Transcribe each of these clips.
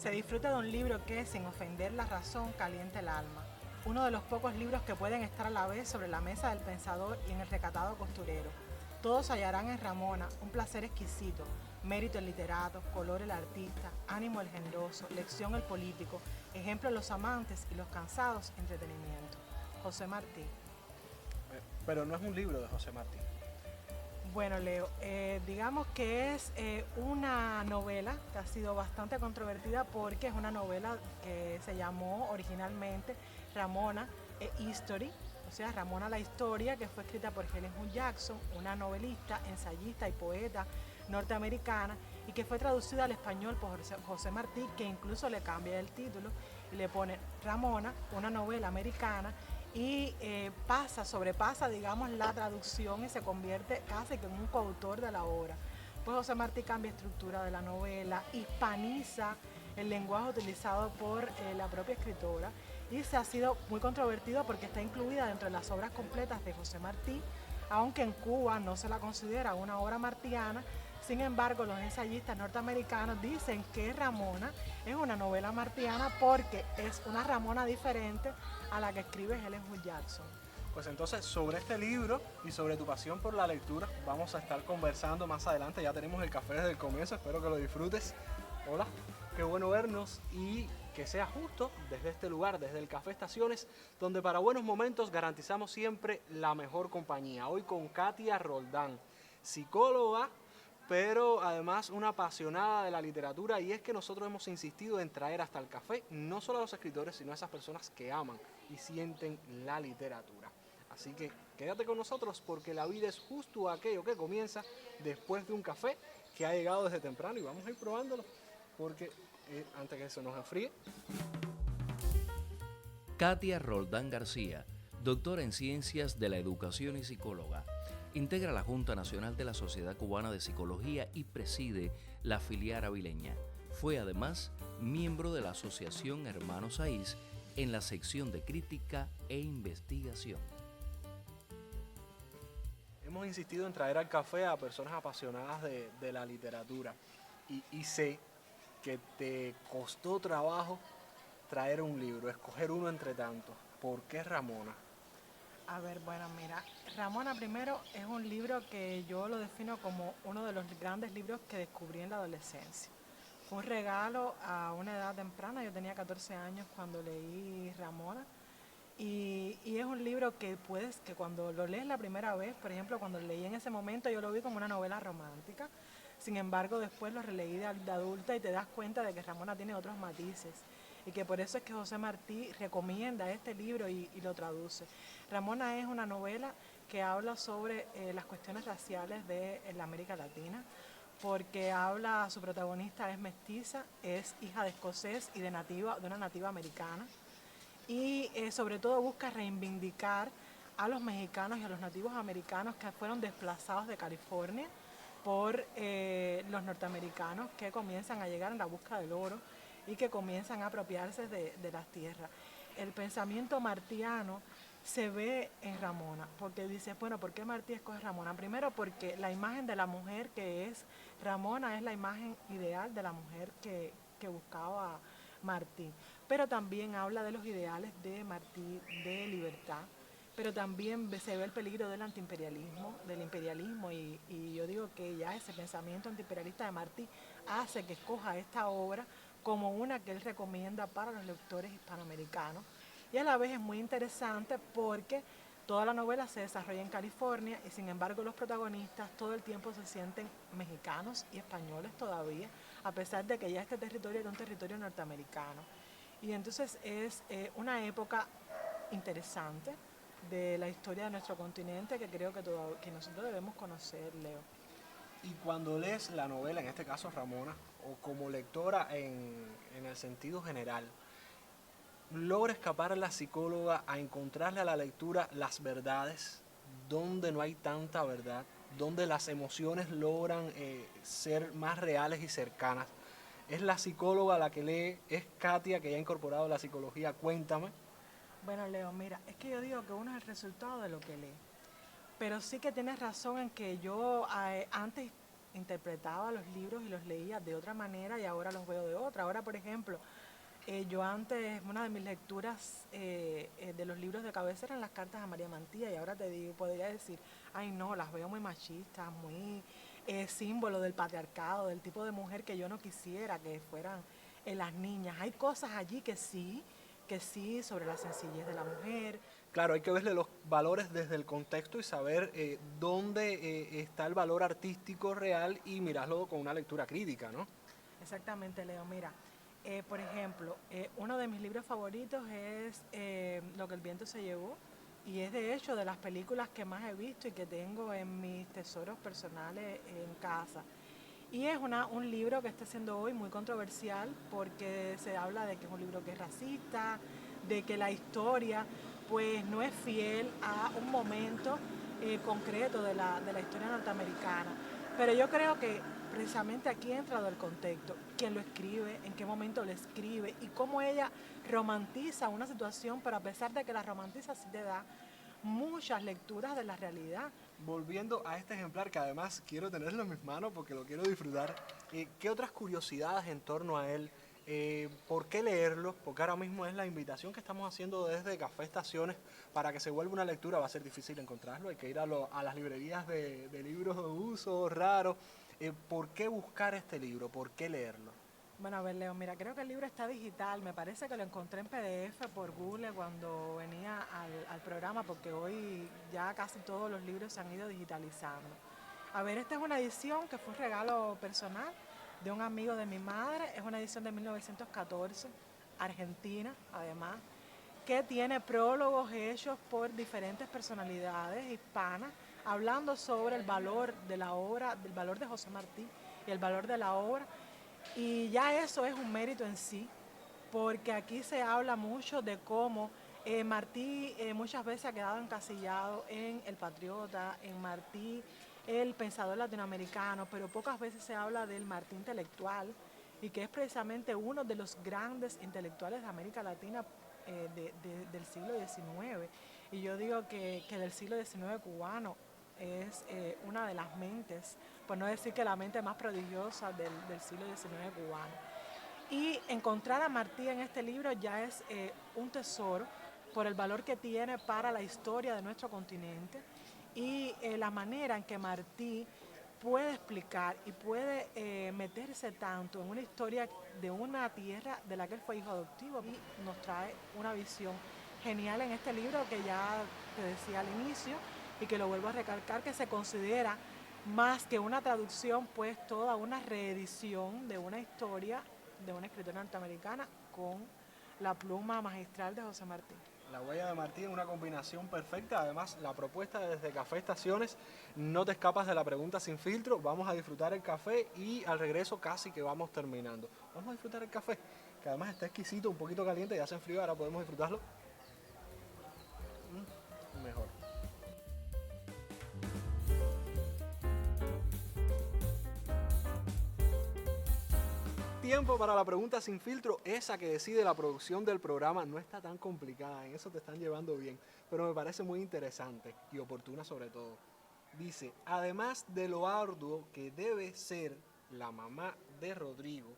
Se disfruta de un libro que, sin ofender la razón, calienta el alma. Uno de los pocos libros que pueden estar a la vez sobre la mesa del pensador y en el recatado costurero. Todos hallarán en Ramona un placer exquisito, mérito el literato, color el artista, ánimo el generoso, lección el político, ejemplo los amantes y los cansados, entretenimiento. José Martí. Pero no es un libro de José Martí. Bueno, Leo, digamos que es una novela que ha sido bastante controvertida porque es una novela que se llamó originalmente Ramona History, o sea, Ramona la Historia, que fue escrita por Helen Hunt Jackson, una novelista, ensayista y poeta norteamericana, y que fue traducida al español por José Martí, que incluso le cambia el título y le pone Ramona, una novela americana, y sobrepasa, digamos, la traducción y se convierte casi que en un coautor de la obra. Pues José Martí cambia estructura de la novela, hispaniza el lenguaje utilizado por la propia escritora y se ha sido muy controvertido porque está incluida dentro de las obras completas de José Martí, aunque en Cuba no se la considera una obra martiana. Sin embargo, los ensayistas norteamericanos dicen que Ramona es una novela martiana porque es una Ramona diferente a la que escribe Helen Hunt Jackson. Pues entonces, sobre este libro y sobre tu pasión por la lectura, vamos a estar conversando más adelante. Ya tenemos el café desde el comienzo, espero que lo disfrutes. Hola, qué bueno vernos y que sea justo desde este lugar, desde el Café Estaciones, donde para buenos momentos garantizamos siempre la mejor compañía. Hoy con Katia Roldán, psicóloga, pero además una apasionada de la literatura, y es que nosotros hemos insistido en traer hasta el café no solo a los escritores, sino a esas personas que aman y sienten la literatura. Así que quédate con nosotros porque la vida es justo aquello que comienza después de un café que ha llegado desde temprano, y vamos a ir probándolo porque antes que se nos enfríe. Katia Roldán García, doctora en Ciencias de la Educación y psicóloga. Integra la Junta Nacional de la Sociedad Cubana de Psicología y preside la filial avileña. Fue además miembro de la Asociación Hermanos Saiz en la sección de crítica e investigación. Hemos insistido en traer al café a personas apasionadas de la literatura y sé que te costó trabajo traer un libro, escoger uno entre tantos. ¿Por qué Ramona? A ver, bueno, mira, Ramona primero es un libro que yo lo defino como uno de los grandes libros que descubrí en la adolescencia. Fue un regalo a una edad temprana, yo tenía 14 años cuando leí Ramona. Y es un libro que cuando lo lees la primera vez, por ejemplo, cuando lo leí en ese momento, yo lo vi como una novela romántica. Sin embargo, después lo releí de adulta y te das cuenta de que Ramona tiene otros matices y que por eso es que José Martí recomienda este libro y lo traduce. Ramona es una novela que habla sobre las cuestiones raciales de la América Latina, porque su protagonista es mestiza, es hija de escocés y de una nativa americana, y sobre todo busca reivindicar a los mexicanos y a los nativos americanos que fueron desplazados de California por los norteamericanos que comienzan a llegar en la busca del oro y que comienzan a apropiarse de las tierras. El pensamiento martiano se ve en Ramona, porque dice, bueno, ¿por qué Martí escoge Ramona? Primero porque la imagen de la mujer que es Ramona es la imagen ideal de la mujer que buscaba Martí, pero también habla de los ideales de Martí, de libertad, pero también se ve el peligro del imperialismo y yo digo que ya ese pensamiento antiimperialista de Martí hace que escoja esta obra como una que él recomienda para los lectores hispanoamericanos, y a la vez es muy interesante porque toda la novela se desarrolla en California y sin embargo los protagonistas todo el tiempo se sienten mexicanos y españoles todavía, a pesar de que ya este territorio era un territorio norteamericano. Y entonces es una época interesante de la historia de nuestro continente que creo que nosotros debemos conocer, Leo. Y cuando lees la novela, en este caso Ramona, o como lectora en el sentido general, logra escapar a la psicóloga a encontrarle a la lectura las verdades, donde no hay tanta verdad, donde las emociones logran ser más reales y cercanas. Es la psicóloga la que lee, es Katia que ya ha incorporado la psicología. Cuéntame. Bueno, Leo, mira, es que yo digo que uno es el resultado de lo que lee. Pero sí que tienes razón en que yo antes interpretaba los libros y los leía de otra manera y ahora los veo de otra. Ahora, por ejemplo, yo antes, una de mis lecturas de los libros de cabeza eran las cartas a María Mantilla y ahora te digo, podría decir, ay no, las veo muy machistas, muy símbolo del patriarcado, del tipo de mujer que yo no quisiera que fueran las niñas. Hay cosas allí que sí, sobre la sencillez de la mujer. Claro, hay que verle los valores desde el contexto y saber dónde está el valor artístico real y mirarlo con una lectura crítica, ¿no? Exactamente, Leo. Mira, por ejemplo, uno de mis libros favoritos es Lo que el viento se llevó y es de hecho de las películas que más he visto y que tengo en mis tesoros personales en casa. Y es un libro que está siendo hoy muy controversial porque se habla de que es un libro que es racista, de que la historia pues no es fiel a un momento concreto de la historia norteamericana. Pero yo creo que precisamente aquí entra lo del contexto, quién lo escribe, en qué momento lo escribe y cómo ella romantiza una situación, pero a pesar de que la romantiza sí te da muchas lecturas de la realidad. Volviendo a este ejemplar, que además quiero tenerlo en mis manos porque lo quiero disfrutar, ¿qué otras curiosidades en torno a él? ¿Por qué leerlo? Porque ahora mismo es la invitación que estamos haciendo desde Café Estaciones para que se vuelva una lectura. Va a ser difícil encontrarlo, hay que ir a las librerías de libros de uso raros. ¿Por qué buscar este libro? ¿Por qué leerlo? Bueno, a ver, Leo, mira, creo que el libro está digital. Me parece que lo encontré en PDF por Google cuando venía al programa, porque hoy ya casi todos los libros se han ido digitalizando. A ver, esta es una edición que fue un regalo personal de un amigo de mi madre. Es una edición de 1914, argentina, además, que tiene prólogos hechos por diferentes personalidades hispanas, hablando sobre el valor de la obra, del valor de José Martí y el valor de la obra. Y ya eso es un mérito en sí, porque aquí se habla mucho de cómo Martí muchas veces ha quedado encasillado en el patriota, en Martí el pensador latinoamericano, pero pocas veces se habla del Martí intelectual y que es precisamente uno de los grandes intelectuales de América Latina del siglo XIX. Y yo digo que del siglo XIX cubano es una de las mentes, por no decir que la mente más prodigiosa del siglo XIX cubano. Y encontrar a Martí en este libro ya es un tesoro por el valor que tiene para la historia de nuestro continente y la manera en que Martí puede explicar y puede meterse tanto en una historia de una tierra de la que él fue hijo adoptivo y nos trae una visión genial en este libro que ya te decía al inicio y que lo vuelvo a recalcar, que se considera más que una traducción, pues toda una reedición de una historia de una escritora norteamericana con la pluma magistral de José Martí. La huella de Martí es una combinación perfecta. Además, la propuesta desde Café Estaciones, no te escapas de la pregunta sin filtro. Vamos a disfrutar el café y al regreso casi que vamos terminando. Vamos a disfrutar el café, que además está exquisito, un poquito caliente, ya hace frío, ahora podemos disfrutarlo. Mejor. Tiempo para la pregunta sin filtro, esa que decide la producción del programa. No está tan complicada, en eso te están llevando bien, pero me parece muy interesante y oportuna sobre todo. Dice, además de lo arduo que debe ser la mamá de Rodrigo,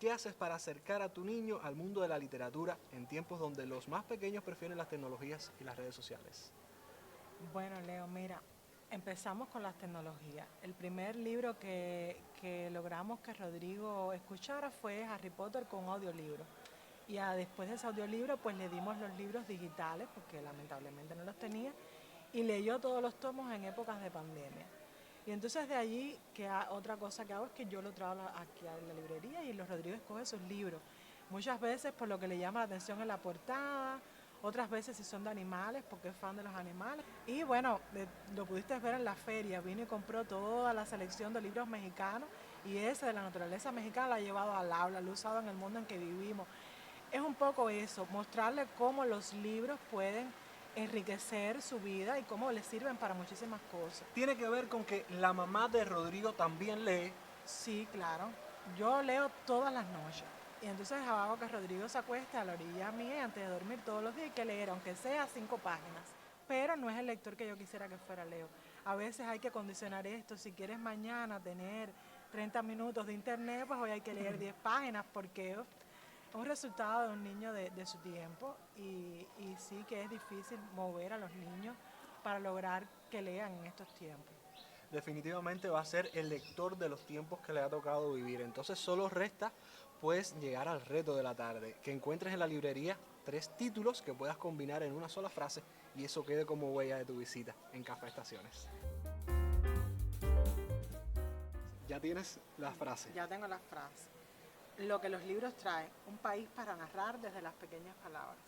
¿qué haces para acercar a tu niño al mundo de la literatura en tiempos donde los más pequeños prefieren las tecnologías y las redes sociales? Bueno, Leo, mira, empezamos con las tecnologías. El primer libro que logramos que Rodrigo escuchara fue Harry Potter con audiolibro. Y después de ese audiolibro, pues le dimos los libros digitales, porque lamentablemente no los tenía, y leyó todos los tomos en épocas de pandemia. Y entonces de allí, otra cosa que hago es que yo lo traigo aquí a la librería y los Rodrigo escoge sus libros. Muchas veces por lo que le llama la atención en la portada, otras veces si son de animales, porque es fan de los animales. Y bueno, lo pudiste ver en la feria, vino y compró toda la selección de libros mexicanos y ese de la naturaleza mexicana la ha llevado al aula, lo ha usado en el mundo en que vivimos. Es un poco eso, mostrarle cómo los libros pueden enriquecer su vida y cómo le sirven para muchísimas cosas. Tiene que ver con que la mamá de Rodrigo también lee. Sí, claro. Yo leo todas las noches. Y entonces hago que Rodrigo se acueste a la orilla mía y antes de dormir todos los días hay que leer, aunque sea 5 páginas. Pero no es el lector que yo quisiera que fuera Leo. a veces hay que condicionar esto. Si quieres mañana tener 30 minutos de internet, pues hoy hay que leer 10 páginas porque es un resultado de un niño de su tiempo y sí que es difícil mover a los niños para lograr que lean en estos tiempos. Definitivamente va a ser el lector de los tiempos que le ha tocado vivir. Entonces solo resta pues llegar al reto de la tarde, que encuentres en la librería 3 títulos que puedas combinar en una sola frase y eso quede como huella de tu visita en Café Estaciones. Ya tienes la frase. Ya tengo la frase. Lo que los libros traen, un país para narrar desde las pequeñas palabras.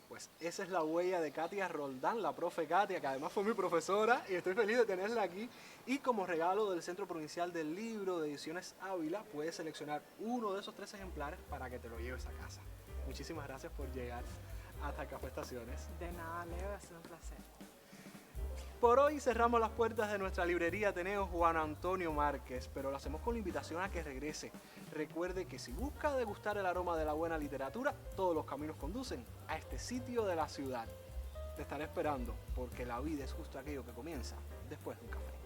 Pues esa es la huella de Katia Roldán, la profe Katia, que además fue mi profesora y estoy feliz de tenerla aquí. Y como regalo del Centro Provincial del Libro de Ediciones Ávila, puedes seleccionar uno de esos 3 ejemplares para que te lo lleves a casa. Muchísimas gracias por llegar hasta Café Estaciones. De nada, Leo, ha sido un placer. Por hoy cerramos las puertas de nuestra librería Ateneo Juan Antonio Márquez, pero lo hacemos con la invitación a que regrese. Recuerde que si busca degustar el aroma de la buena literatura, todos los caminos conducen a este sitio de la ciudad. Te estaré esperando, porque la vida es justo aquello que comienza después de un café.